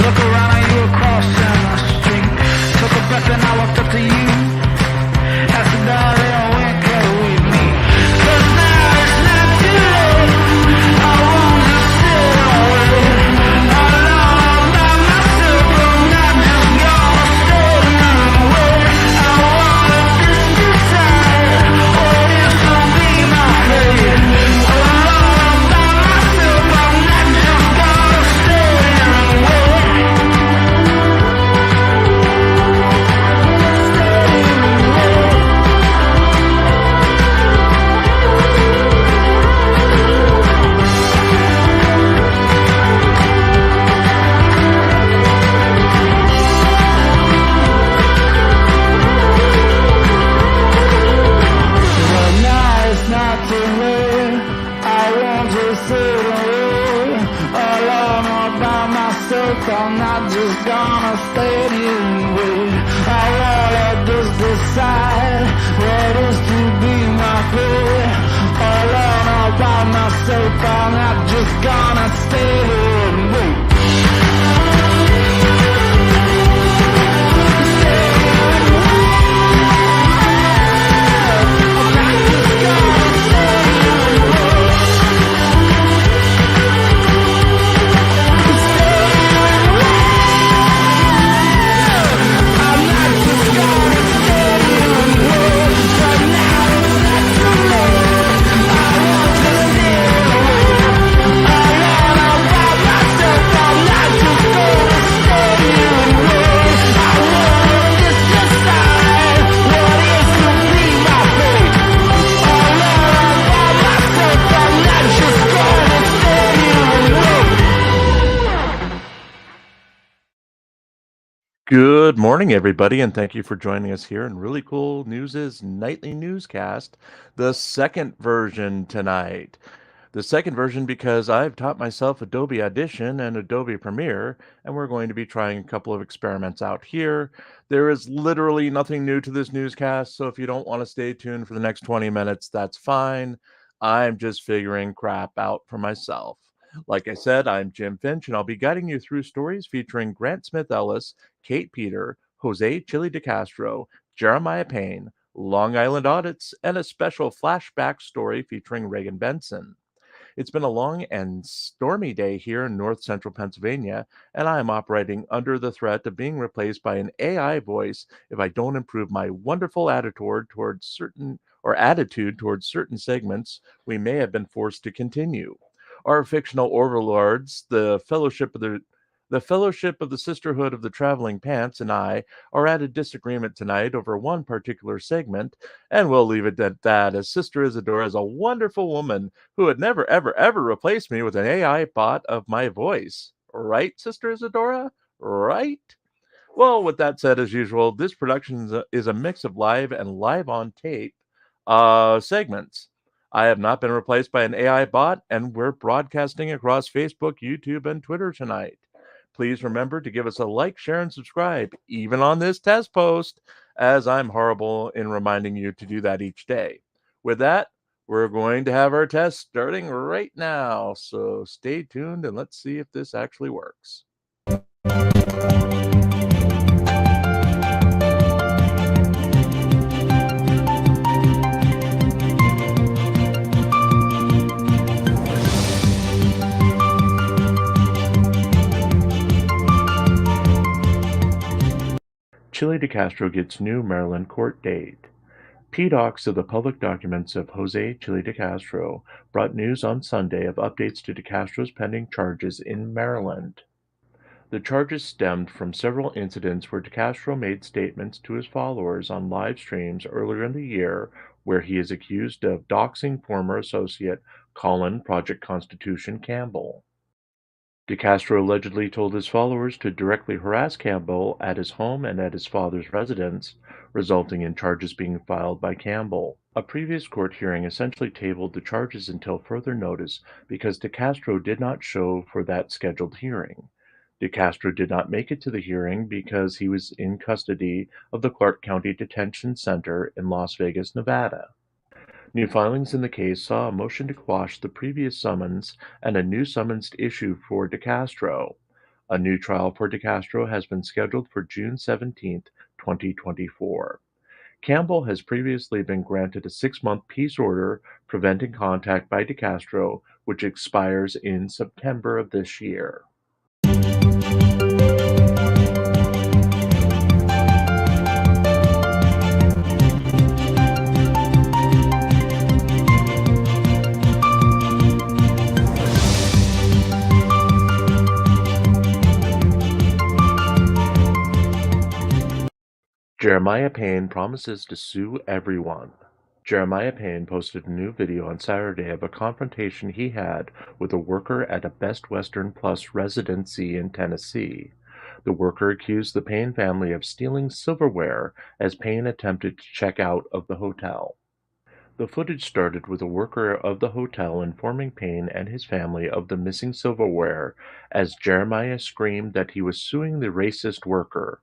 look around at you across the street. Took a breath and I walked up to you. Asked the darling, when can we meet? 'Cause now it's not too late. I won't just sit and wait. Alone by myself, I'm not just gonna stay and wait. I wanna just decide what is to be my fate. Alone by myself, I'm not just gonna stay and wait. But now it's not too late. I won't just sit and wait. Alone all by myself, I'm not just gonna stay here and wait. I wanna just decide what is to be my fate. Alone all by myself, I'm not just gonna stay here and wait. Good morning, everybody, and thank you for joining us here in Really Cool News' nightly newscast, the second version tonight. The second version because I've taught myself Adobe Audition and Adobe Premiere, and we're going to be trying a couple of experiments out here. There is literally nothing new to this newscast, so if you don't want to stay tuned for the next 20 minutes, that's fine. I'm just figuring crap out for myself. Like I said, I'm Jim Finch, and I'll be guiding you through stories featuring Grant Smith Ellis, Kate Peter, Jose Chili DeCastro, Jeremiah Payne, Long Island Audits, and a special flashback story featuring Reagan Benson. It's been a long and stormy day here in north central Pennsylvania, and I am operating under the threat of being replaced by an AI voice if I don't improve my wonderful attitude towards certain segments we may have been forced to continue. Our fictional overlords, the Fellowship of the Sisterhood of the Traveling Pants, and I are at a disagreement tonight over one particular segment, and we'll leave it at that, as Sister Isadora is a wonderful woman who would never, ever, ever replace me with an AI bot of my voice. Right, Sister Isadora? Right? Well, with that said, as usual, this production is a mix of live and live on tape segments. I have not been replaced by an AI bot, and we're broadcasting across Facebook, YouTube, and Twitter tonight. Please remember to give us a like, share, and subscribe, even on this test post, as I'm horrible in reminding you to do that each day. With that, we're going to have our test starting right now, so stay tuned and let's see if this actually works. Chili DeCastro gets new Maryland court date. PDocs of the public documents of Jose Chili DeCastro brought news on Sunday of updates to DeCastro's pending charges in Maryland. The charges stemmed from several incidents where DeCastro made statements to his followers on live streams earlier in the year where he is accused of doxing former associate Colin Project Constitution Campbell. DeCastro allegedly told his followers to directly harass Campbell at his home and at his father's residence, resulting in charges being filed by Campbell. A previous court hearing essentially tabled the charges until further notice because DeCastro did not show for that scheduled hearing. DeCastro did not make it to the hearing because he was in custody of the Clark County Detention Center in Las Vegas, Nevada. New filings in the case saw a motion to quash the previous summons and a new summons issued for DeCastro. A new trial for DeCastro has been scheduled for June 17, 2024. Campbell has previously been granted a 6-month peace order preventing contact by DeCastro, which expires in September of this year. Jeremiah Payne promises to sue everyone. Jeremiah Payne posted a new video on Saturday of a confrontation he had with a worker at a Best Western Plus residency in Tennessee. The worker accused the Payne family of stealing silverware as Payne attempted to check out of the hotel. The footage started with a worker of the hotel informing Payne and his family of the missing silverware as Jeremiah screamed that he was suing the racist worker.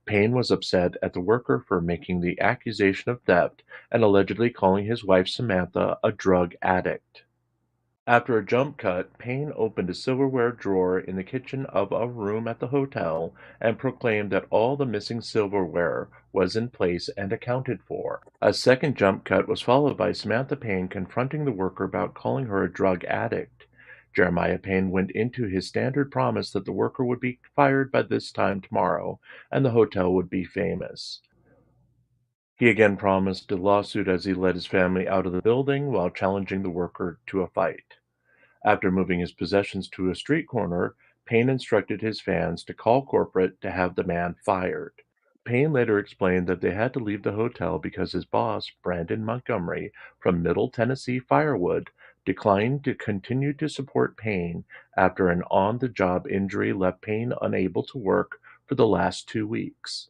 Payne was upset at the worker for making the accusation of theft and allegedly calling his wife Samantha a drug addict. After a jump cut, Payne opened a silverware drawer in the kitchen of a room at the hotel and proclaimed that all the missing silverware was in place and accounted for. A second jump cut was followed by Samantha Payne confronting the worker about calling her a drug addict. Jeremiah Payne went into his standard promise that the worker would be fired by this time tomorrow and the hotel would be famous. He again promised a lawsuit as he led his family out of the building while challenging the worker to a fight. After moving his possessions to a street corner, Payne instructed his fans to call corporate to have the man fired. Payne later explained that they had to leave the hotel because his boss, Brandon Montgomery, from Middle Tennessee Firewood, declined to continue to support Payne after an on-the-job injury left Payne unable to work for the last 2 weeks.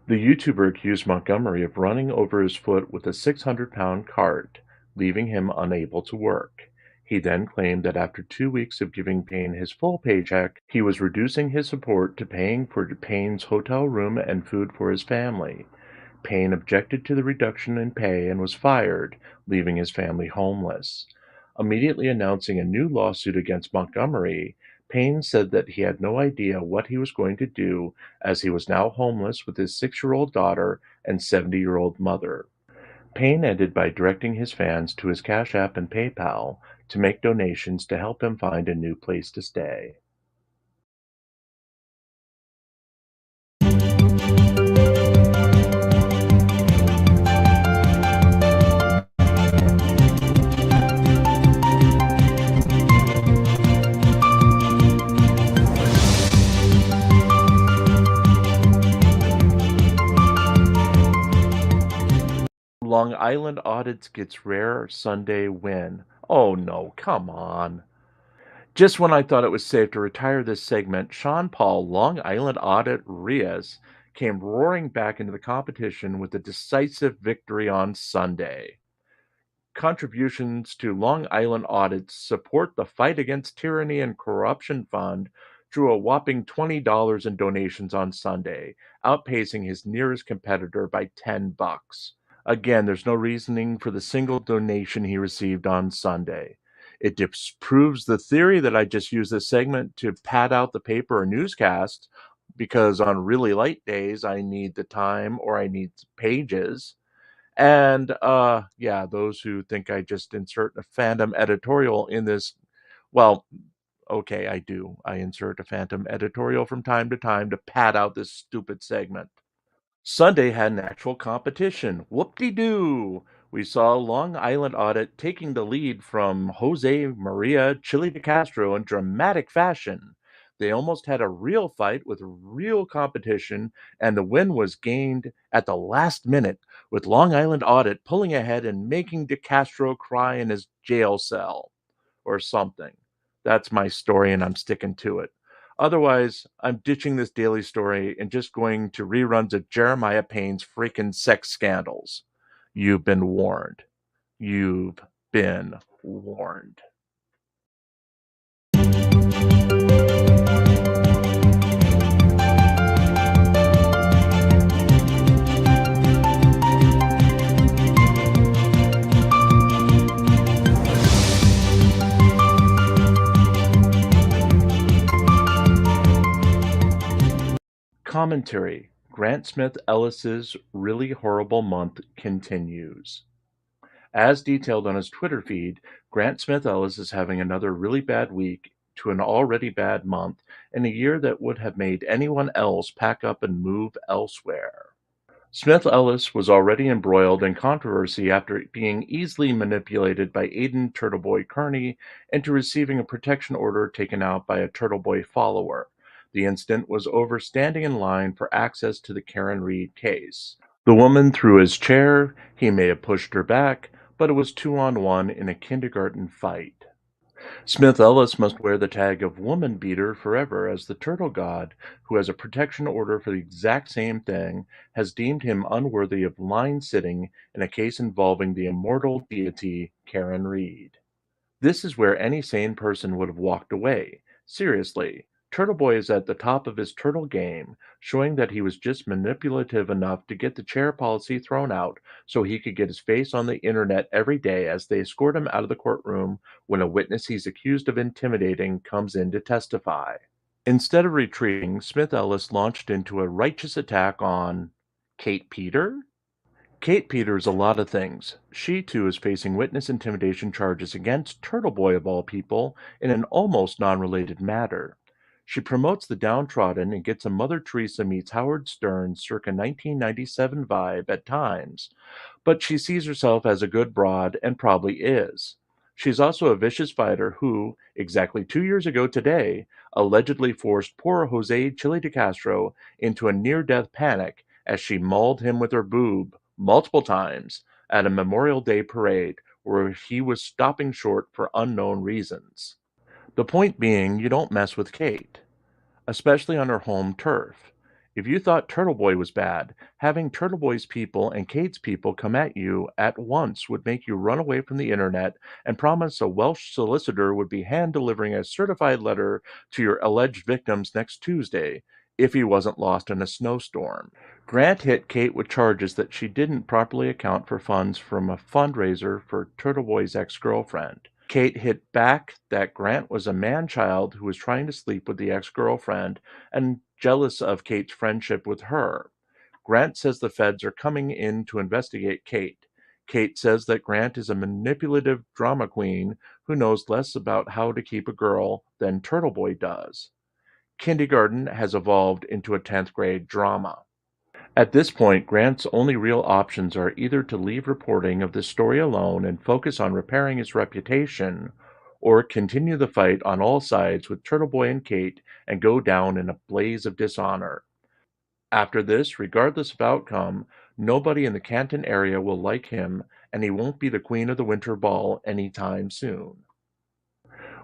The YouTuber accused Montgomery of running over his foot with a 600-pound cart, leaving him unable to work. He then claimed that after 2 weeks of giving Payne his full paycheck, he was reducing his support to paying for Payne's hotel room and food for his family. Payne objected to the reduction in pay and was fired, leaving his family homeless. Immediately announcing a new lawsuit against Montgomery, Payne said that he had no idea what he was going to do as he was now homeless with his 6-year-old daughter and 70-year-old mother. Payne ended by directing his fans to his Cash App and PayPal to make donations to help him find a new place to stay. Long Island Audits gets rare Sunday win. Oh no, come on. Just when I thought it was safe to retire this segment, Sean Paul, Long Island Audit REDUEX, came roaring back into the competition with a decisive victory on Sunday. Contributions to Long Island Audits Support the Fight Against Tyranny and Corruption Fund drew a whopping $20 in donations on Sunday, outpacing his nearest competitor by $10. Again, there's no reasoning for the single donation he received on Sunday. It disproves the theory that I just used this segment to pad out the paper or newscast, because on really light days, I need the time or I need pages. And yeah, those who think I just insert a Phantom editorial in this, well, okay, I do. I insert a Phantom editorial from time to pad out this stupid segment. Sunday had an actual competition. Whoop-de-doo! We saw Long Island Audit taking the lead from Jose Maria Chili de Castro in dramatic fashion. They almost had a real fight with real competition, and the win was gained at the last minute, with Long Island Audit pulling ahead and making de Castro cry in his jail cell. Or something. That's my story, and I'm sticking to it. Otherwise, I'm ditching this daily story and just going to reruns of Jeremiah Payne's freaking sex scandals. You've been warned. You've been warned. Commentary: Grant Smith Ellis's Really Horrible Month continues. As detailed on his Twitter feed, Grant Smith Ellis is having another really bad week to an already bad month in a year that would have made anyone else pack up and move elsewhere. Smith Ellis was already embroiled in controversy after being easily manipulated by Aiden Turtleboy Kearney into receiving a protection order taken out by a Turtleboy follower. The incident was over standing in line for access to the Karen Reed case. The woman threw his chair, he may have pushed her back, but it was 2-on-1 in a kindergarten fight. Smith Ellis must wear the tag of woman beater forever, as the turtle god, who has a protection order for the exact same thing, has deemed him unworthy of line sitting in a case involving the immortal deity Karen Reed. This is where any sane person would have walked away. Seriously, Turtle Boy is at the top of his turtle game, showing that he was just manipulative enough to get the chair policy thrown out so he could get his face on the internet every day as they escort him out of the courtroom when a witness he's accused of intimidating comes in to testify. Instead of retreating, Smith Ellis launched into a righteous attack on Kate Peter? Kate Peter is a lot of things. She, too, is facing witness intimidation charges against Turtle Boy, of all people, in an almost non-related matter. She promotes the downtrodden and gets a Mother Teresa meets Howard Stern circa 1997 vibe at times, but she sees herself as a good broad and probably is. She's also a vicious fighter who, exactly 2 years ago today, allegedly forced poor Jose Chili de Castro into a near-death panic as she mauled him with her boob multiple times at a Memorial Day parade where he was stopping short for unknown reasons. The point being, you don't mess with Kate, especially on her home turf. If you thought Turtle Boy was bad, having Turtle Boy's people and Kate's people come at you at once would make you run away from the internet and promise a Welsh solicitor would be hand-delivering a certified letter to your alleged victims next Tuesday if he wasn't lost in a snowstorm. Grant hit Kate with charges that she didn't properly account for funds from a fundraiser for Turtle Boy's ex-girlfriend. Kate hit back that Grant was a man-child who was trying to sleep with the ex-girlfriend and jealous of Kate's friendship with her. Grant says the feds are coming in to investigate Kate. Kate says that Grant is a manipulative drama queen who knows less about how to keep a girl than Turtle Boy does. Kindergarten has evolved into a 10th grade drama. At this point, Grant's only real options are either to leave reporting of this story alone and focus on repairing his reputation, or continue the fight on all sides with Turtle Boy and Kate and go down in a blaze of dishonor. After this, regardless of outcome, nobody in the Canton area will like him, and he won't be the queen of the winter ball anytime soon.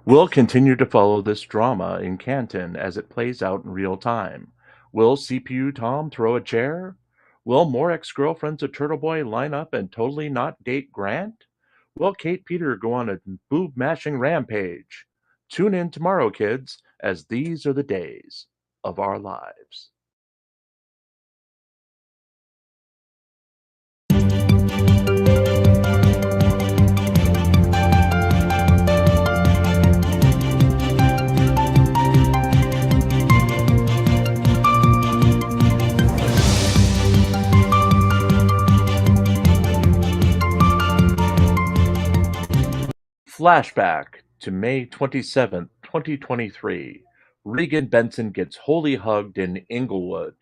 We'll continue to follow this drama in Canton as it plays out in real time. Will CPU Tom throw a chair? Will more ex-girlfriends of Turtle Boy line up and totally not date Grant? Will Kate Peter go on a boob-mashing rampage? Tune in tomorrow, kids, as these are the days of our lives. Flashback to May 27th, 2023. Regan Benson gets wholly hugged in Inglewood.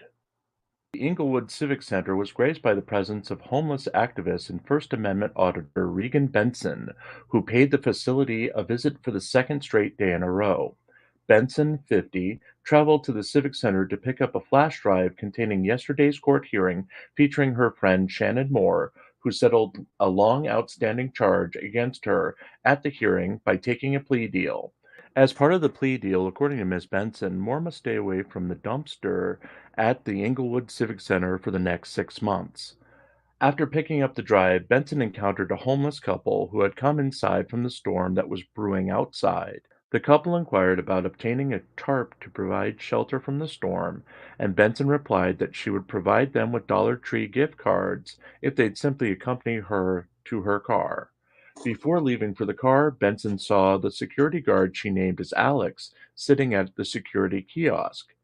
The Inglewood Civic Center was graced by the presence of homeless activist and First Amendment auditor Regan Benson, who paid the facility a visit for the second straight day in a row. Benson, 50, traveled to the Civic Center to pick up a flash drive containing yesterday's court hearing featuring her friend Shannon Moore, who settled a long outstanding charge against her at the hearing by taking a plea deal. As part of the plea deal, according to Ms. Benson, Moore must stay away from the dumpster at the Inglewood Civic Center for the next 6 months. After picking up the drive, Benson encountered a homeless couple who had come inside from the storm that was brewing outside. The couple inquired about obtaining a tarp to provide shelter from the storm, and Benson replied that she would provide them with Dollar Tree gift cards if they'd simply accompany her to her car. Before leaving for the car, Benson saw the security guard she named as Alex sitting at the security kiosk.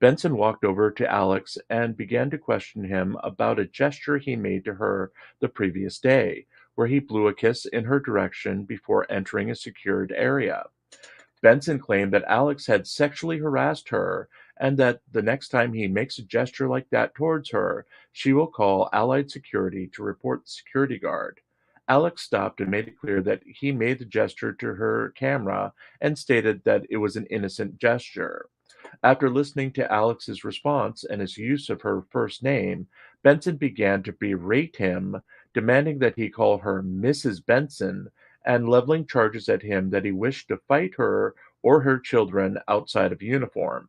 Benson walked over to Alex and began to question him about a gesture he made to her the previous day, where he blew a kiss in her direction before entering a secured area. Benson claimed that Alex had sexually harassed her and that the next time he makes a gesture like that towards her, she will call Allied Security to report the security guard. Alex stopped and made it clear that he made the gesture to her camera and stated that it was an innocent gesture. After listening to Alex's response and his use of her first name, Benson began to berate him, demanding that he call her Mrs. Benson and leveling charges at him that he wished to fight her or her children outside of uniform.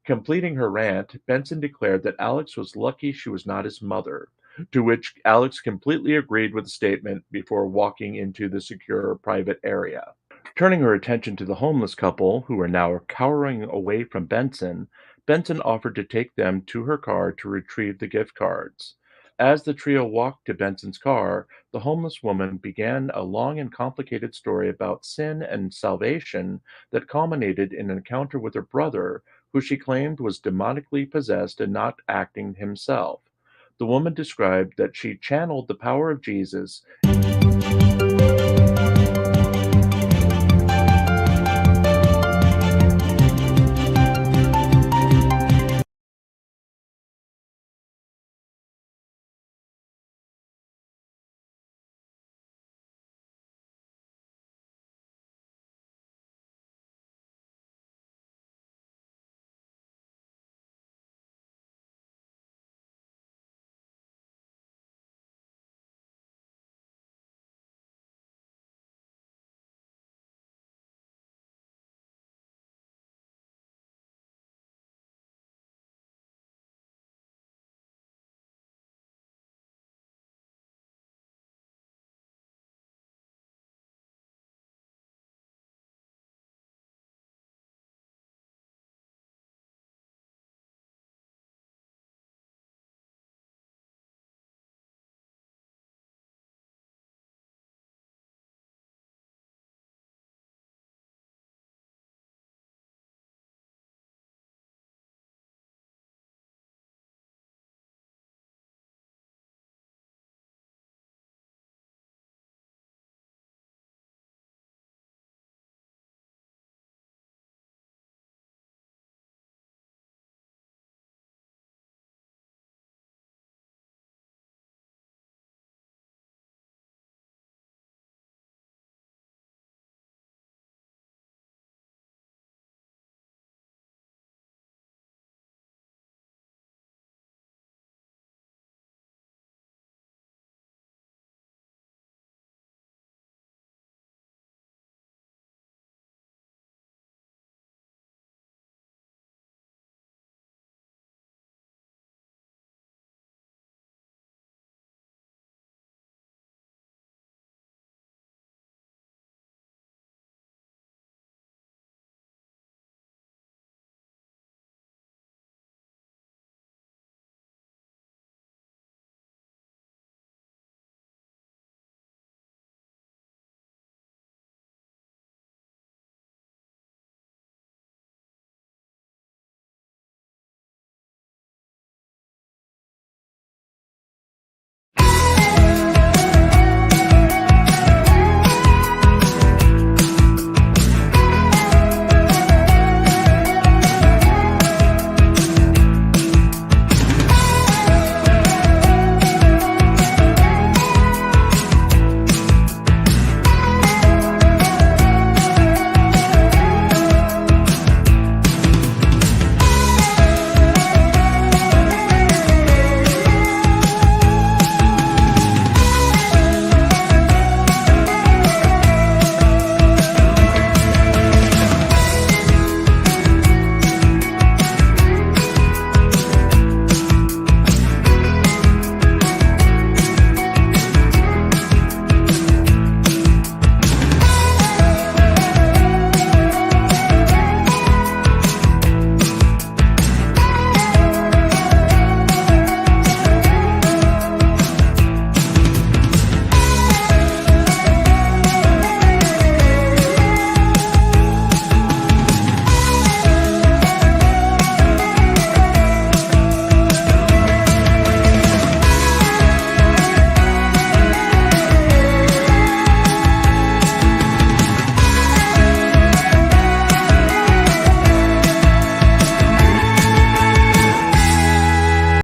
Completing her rant, Benson declared that Alex was lucky she was not his mother, to which Alex completely agreed with the statement before walking into the secure private area. Turning her attention to the homeless couple, who were now cowering away from Benson, Benson offered to take them to her car to retrieve the gift cards. As the trio walked to Benson's car, the homeless woman began a long and complicated story about sin and salvation that culminated in an encounter with her brother, who she claimed was demonically possessed and not acting himself. The woman described that she channeled the power of Jesus